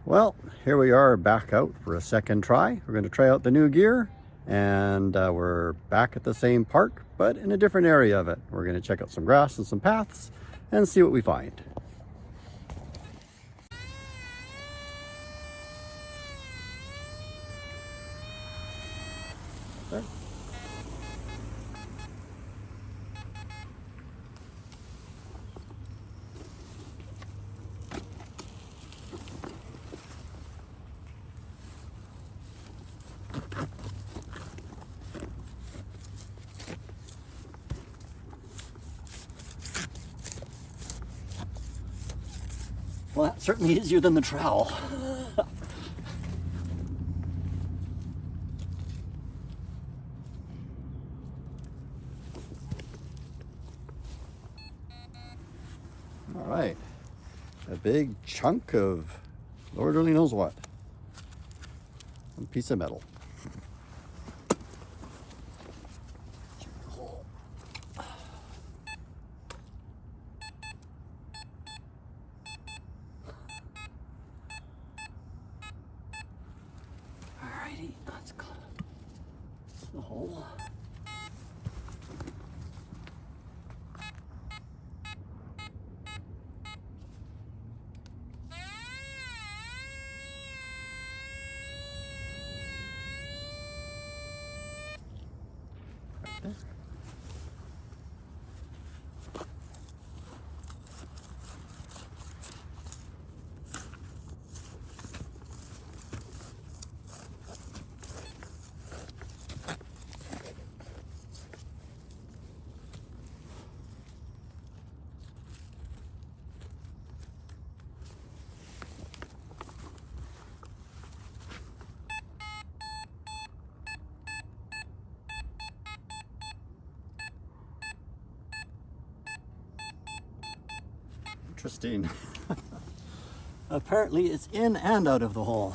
Well, here we are back out for a second try. We're going to try out the new gear, and we're back at the same park, but in a different area of it. We're going to check out some grass and some paths and see what we find. There. Well, that's certainly easier than the trowel. All right, a big chunk of Lord only knows what. One piece of metal. Alrighty, that's the hole. Right there. Interesting. Apparently it's in and out of the hole.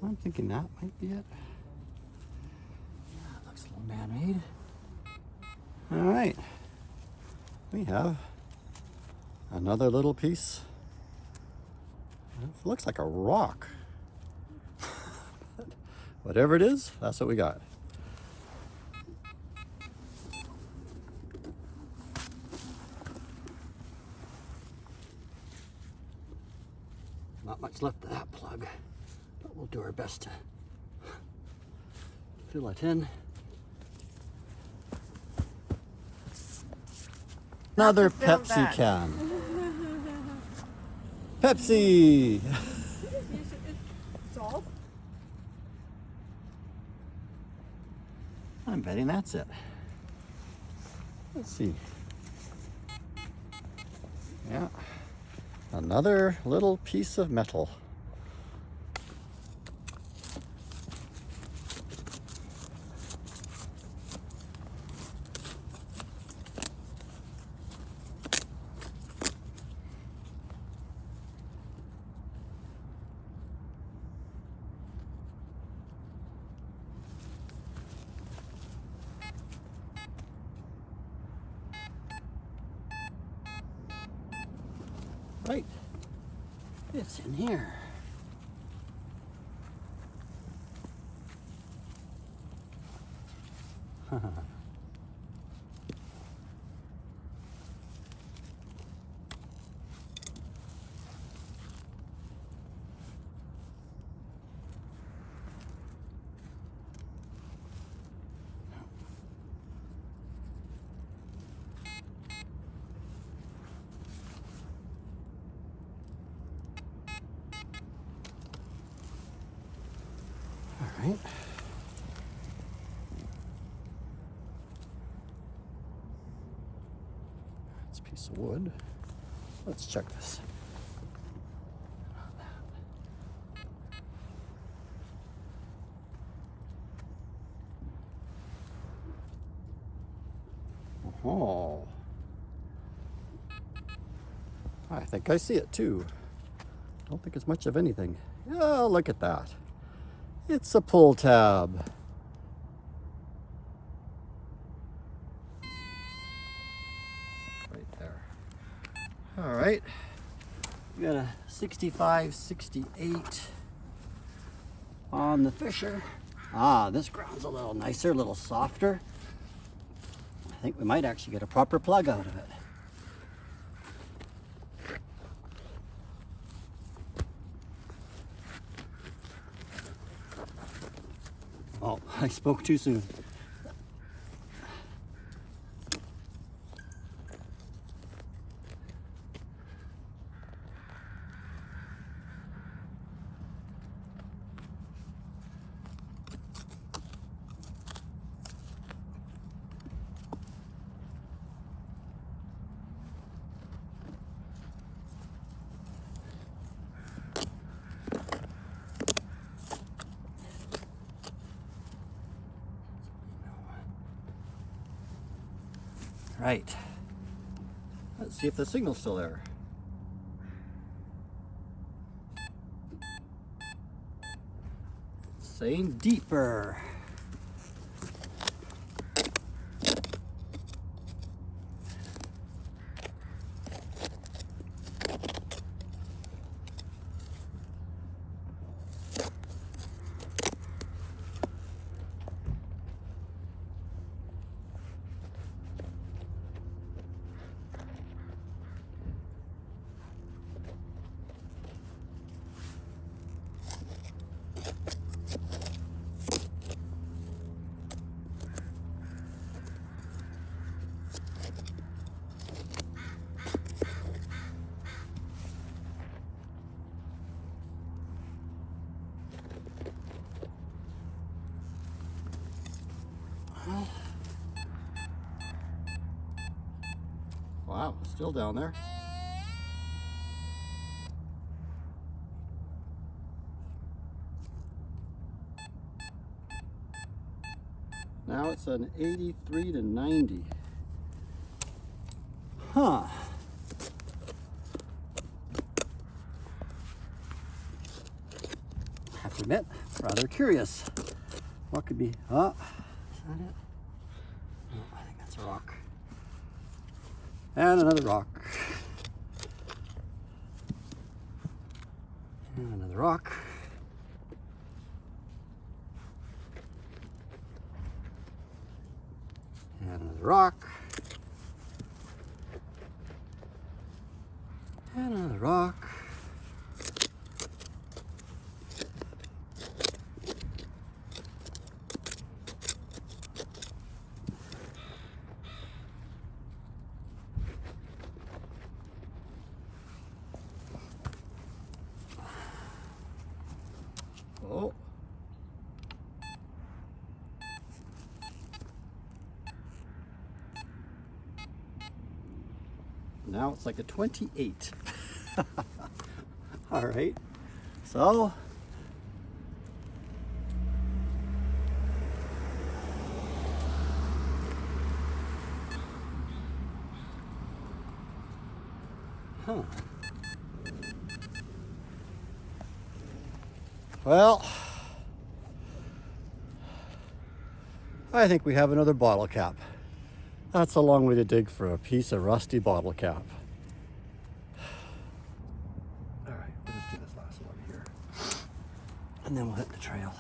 I'm thinking that might be it. That looks a little man-made. All right, we have another little piece. It looks like a rock. Whatever it is, that's what we got. Not much left of that plug, but we'll do our best to fill it in. Another Pepsi can. Pepsi! Salt? I'm betting that's it. Let's see. Yeah. Another little piece of metal. Right. It's in here. right. It's a piece of wood. Let's check this. Oh, I think I see it too. I don't think it's much of anything. Oh, look at that. It's a pull tab. Right there. All right. We got a 65, 68 on the Fisher. Ah, this ground's a little nicer, a little softer. I think we might actually get a proper plug out of it. Oh, I spoke too soon. Right. Let's see if the signal's still there. It's saying deeper. Wow, still down there. Now it's an 83 to 90. Huh. I have to admit, rather curious. What could be? Oh, is that it? No, I think that's a rock. And another rock. And another rock. And another rock. And another rock. Oh. Now it's like a 28. All right. So well, I think we have another bottle cap. That's a long way to dig for a piece of rusty bottle cap. All right, we'll just do this last one here. And then we'll hit the trail.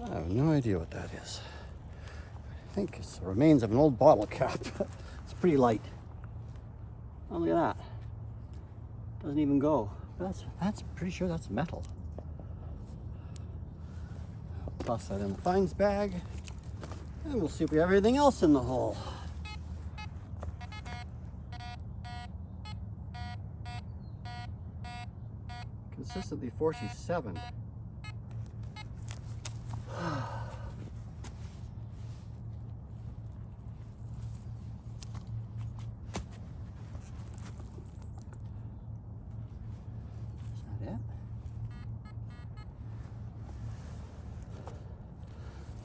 I have no idea what that is. I think it's the remains of an old bottle cap. It's pretty light. Oh, look at that. Doesn't even go. That's pretty sure that's metal. Toss that in the fines bag, and we'll see if we have anything else in the hole. Consistently 47.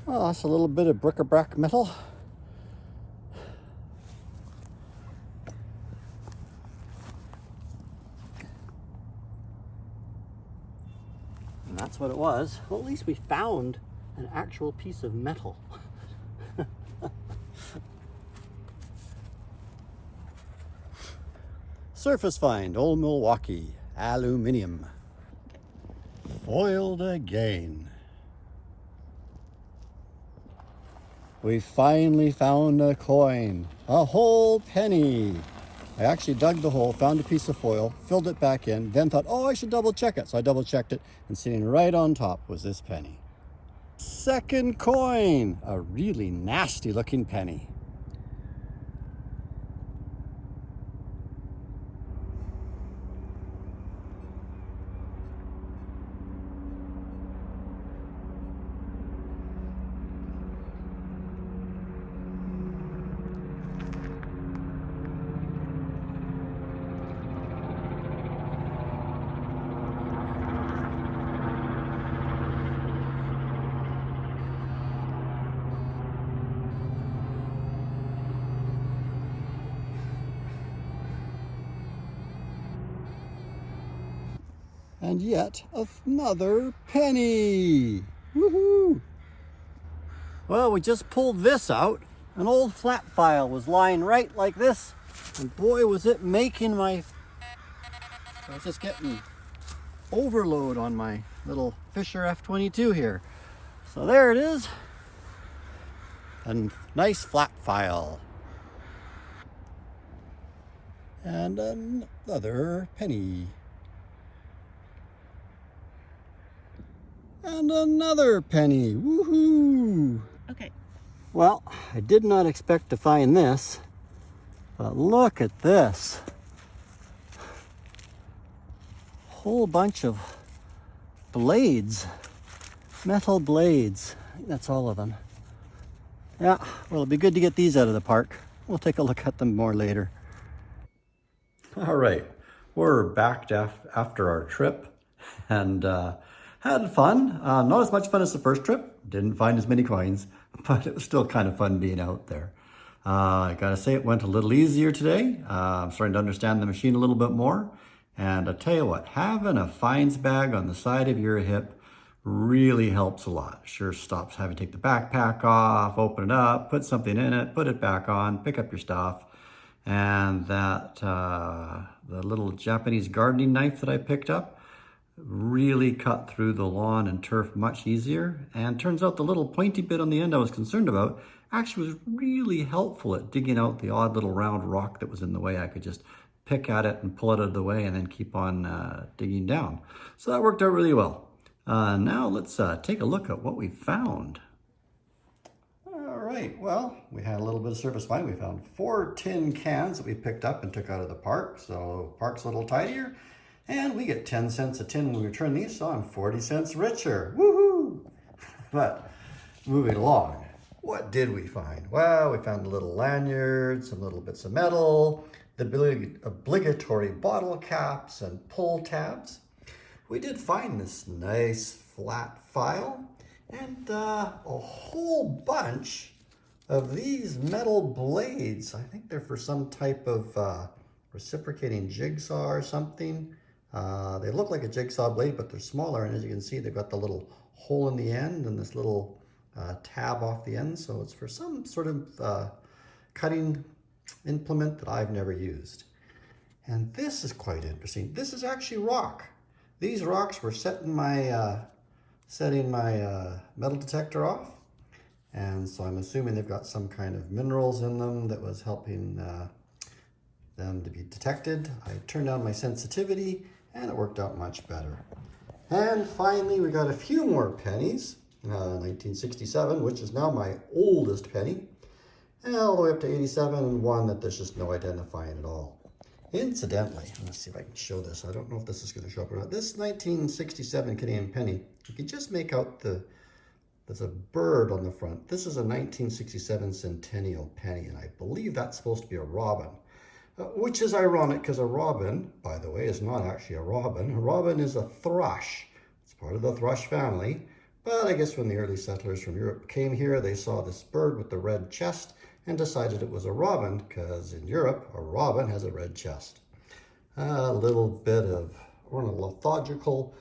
Oh, that's a little bit of bric-a-brac metal. And that's what it was. Well, at least we found an actual piece of metal. Surface find, Old Milwaukee, aluminum. Foiled again. We finally found a coin, a whole penny. I actually dug the hole, found a piece of foil, filled it back in, then thought, oh, I should double check it. So I double checked it, and sitting right on top was this penny. Second coin, a really nasty looking penny. And yet another penny. Woohoo! Well, we just pulled this out. An old flat file was lying right like this, and boy was it making I was just getting overload on my little Fisher F-22 here. So there it is. A nice flat file. And another penny. And another penny. Woohoo! Okay. Well, I did not expect to find this, but look at this. Whole bunch of blades, metal blades. I think that's all of them. Yeah, well, it'd be good to get these out of the park. We'll take a look at them more later. All right, we're back after our trip, and had fun. Not as much fun as the first trip. Didn't find as many coins, but it was still kind of fun being out there. I gotta say it went a little easier today. I'm starting to understand the machine a little bit more. And I tell you what, having a fines bag on the side of your hip really helps a lot. Sure stops having to take the backpack off, open it up, put something in it, put it back on, pick up your stuff. And that, the little Japanese gardening knife that I picked up really cut through the lawn and turf much easier. And turns out the little pointy bit on the end I was concerned about actually was really helpful at digging out the odd little round rock that was in the way. I could just pick at it and pull it out of the way and then keep on digging down. So that worked out really well. Now let's take a look at what we found. All right, well, we had a little bit of surface find. We found 4 tin cans that we picked up and took out of the park. So park's a little tidier. And we get 10 cents a tin when we return these, so I'm 40 cents richer. Woohoo! But moving along, what did we find? Well, we found a little lanyard, some little bits of metal, the obligatory bottle caps and pull tabs. We did find this nice flat file and a whole bunch of these metal blades. I think they're for some type of reciprocating jigsaw or something. They look like a jigsaw blade, but they're smaller, and as you can see, they've got the little hole in the end and this little tab off the end, so it's for some sort of cutting implement that I've never used. And this is quite interesting. This is actually rock. These rocks were set in my setting my metal detector off. And so I'm assuming they've got some kind of minerals in them that was helping them to be detected. I turned down my sensitivity and it worked out much better. And finally, we got a few more pennies. 1967, which is now my oldest penny, and all the way up to 87, and one that there's just no identifying at all. Incidentally, let's see if I can show this. I don't know if this is going to show up or not. This 1967 Canadian penny, you can just make out there's a bird on the front. This is a 1967 centennial penny, and I believe that's supposed to be a robin. Which is ironic, because a robin, by the way, is not actually a robin. A robin is a thrush. It's part of the thrush family. But I guess when the early settlers from Europe came here, they saw this bird with the red chest and decided it was a robin, because in Europe, a robin has a red chest. A little bit of ornithological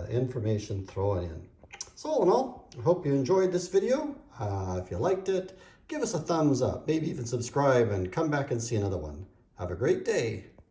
information thrown in. So all in all, I hope you enjoyed this video. If you liked it, give us a thumbs up, maybe even subscribe and come back and see another one. Have a great day.